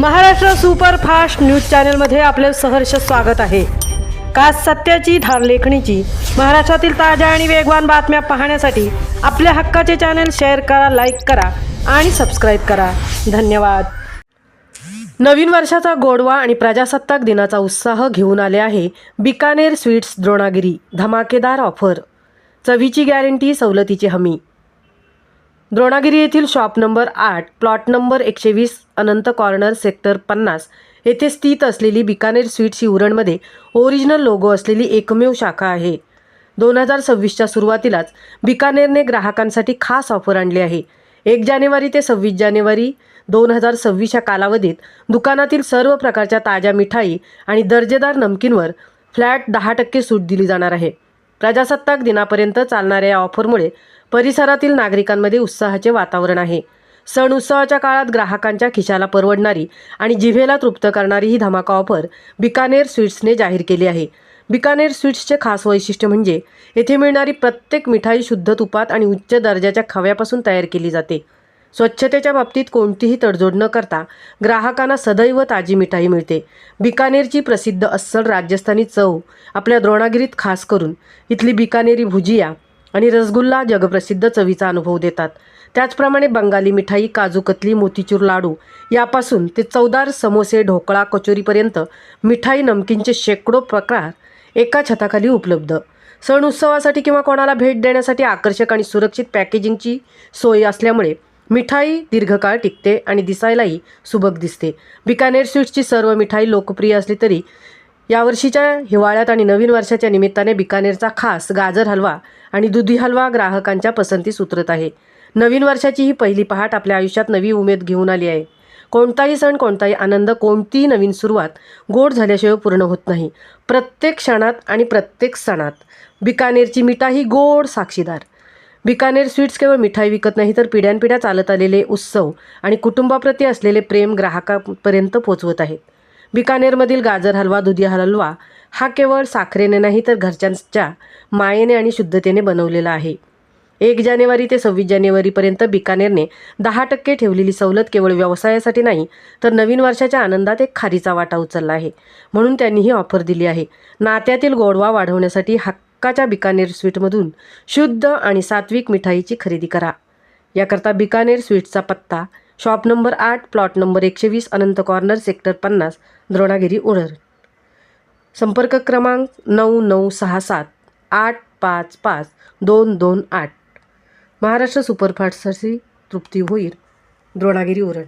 Maharashtra superfast news चॅनलमध्ये आपले सहर्ष स्वागत आहे। खास सत्याची धार लेखणीची महाराष्ट्रातील ताज्या आणि वेगवान बातम्या पाहण्यासाठी आपल्या हक्काचे चॅनल शेअर करा, लाईक करा आणि सबस्क्राईब करा। धन्यवाद। नवीन वर्षाचा गोडवा आणि प्रजासत्ताक दिनाचा उत्साह घेऊन आले आहे बिकानेर स्वीट्स द्रोणागिरी। धमाकेदार ऑफर, चवीची गॅरंटी, सवलतीची हमी। द्रोणागिरी येथील शॉप नंबर 8 प्लॉट नंबर 120 अनंत कॉर्नर सेक्टर 50 येथे स्थित असलेली बिकानेर स्वीट्स ही उरणमध्ये ओरिजिनल लोगो असलेली एकमेव शाखा आहे। 2026च्या सुरुवातीलाच बिकानेरने ग्राहकांसाठी खास ऑफर आणली आहे। 1 जानेवारी ते 26 जानेवारी 2026 या कालावधीत दुकानातील सर्व प्रकारच्या ताज्या मिठाई आणि दर्जेदार नमकींवर फ्लॅट 10% सूट दिली जाणार आहे। प्रजासत्ताक दिनापर्यंत चालणाऱ्या या ऑफरमुळे परिसरातील नागरिकांमध्ये उत्साहाचे वातावरण आहे। सण उत्सवाच्या काळात ग्राहकांच्या खिशाला परवडणारी आणि जिभेला तृप्त करणारी ही धमाका ऑफर बिकानेर स्वीट्सने जाहीर केली आहे। बिकानेर स्वीट्सचे खास वैशिष्ट्य म्हणजे येथे मिळणारी प्रत्येक मिठाई शुद्ध तुपात आणि उच्च दर्जाच्या खव्यापासून तयार केली जाते। स्वच्छतेच्या बाबतीत कोणतीही तडजोड न करता ग्राहकांना सदैव ताजी मिठाई मिळते। बिकानेरची प्रसिद्ध अस्सल राजस्थानी चव आपल्या द्रोणागिरीत खास करून इथली बिकानेरी भुजिया आणि रसगुल्ला जगप्रसिद्ध चवीचा अनुभव देतात। त्याचप्रमाणे बंगाली मिठाई, काजू कतली, मोतीचूर लाडू यापासून ते चवदार समोसे, ढोकळा, कचोरीपर्यंत मिठाई नमकीनचे शेकडो प्रकार एका छताखाली उपलब्ध। सण उत्सवासाठी किंवा कोणाला भेट देण्यासाठी आकर्षक आणि सुरक्षित पॅकेजिंगची सोय असल्यामुळे मिठाई दीर्घकाळ टिकते आणि दिसायलाही सुबक दिसते। बिकानेर स्वीट्सची सर्व मिठाई लोकप्रिय असली तरी यावर्षीच्या हिवाळ्यात आणि नवीन वर्षाच्या निमित्ताने बिकानेरचा खास गाजर हलवा आणि दुधी हलवा ग्राहकांच्या पसंतीस उतरत आहे। नवीन वर्षाची ही पहिली पहाट आपल्या आयुष्यात नवी उमेद घेऊन आली आहे। कोणताही सण, कोणताही आनंद, कोणतीही नवीन सुरुवात गोड झाल्याशिवाय पूर्ण होत नाही। प्रत्येक क्षणात आणि प्रत्येक सणात बिकानेरची मिठाई गोड साक्षीदार। बिकानेर स्वीट्स केवळ मिठाई विकत नाही तर पिढ्यानपिढ्या चालत आलेले उत्सव आणि कुटुंबाप्रती असलेले प्रेम ग्राहकांपर्यंत पोहोचवत आहेत। बिकानेरमधील गाजर हलवा, दुधी हलवा हा केवळ साखरेने नाही तर घरच्यांच्या मायेने आणि शुद्धतेने बनवलेला आहे। 1 जानेवारी ते 26 जानेवारीपर्यंत बिकानेरने 10% ठेवलेली सवलत केवळ व्यवसायासाठी नाही तर नवीन वर्षाच्या आनंदात एक खारीचा वाटा उचलला आहे। म्हणून त्यांनी ही ऑफर दिली आहे। नात्यातील गोडवा वाढवण्यासाठी हक्काच्या बिकानेर स्वीटमधून शुद्ध आणि सात्विक मिठाईची खरेदी करा। याकरता बिकानेर स्वीट्सचा पत्ता शॉप नंबर 8 प्लॉट नंबर 120 अनंत कॉर्नर सेक्टर 50 द्रोणागिरी उरण। संपर्क क्रमांक 9967 855 228। महाराष्ट्र सुपरफास्टसाठी तृप्ती होईल, द्रोणागिरी उरण।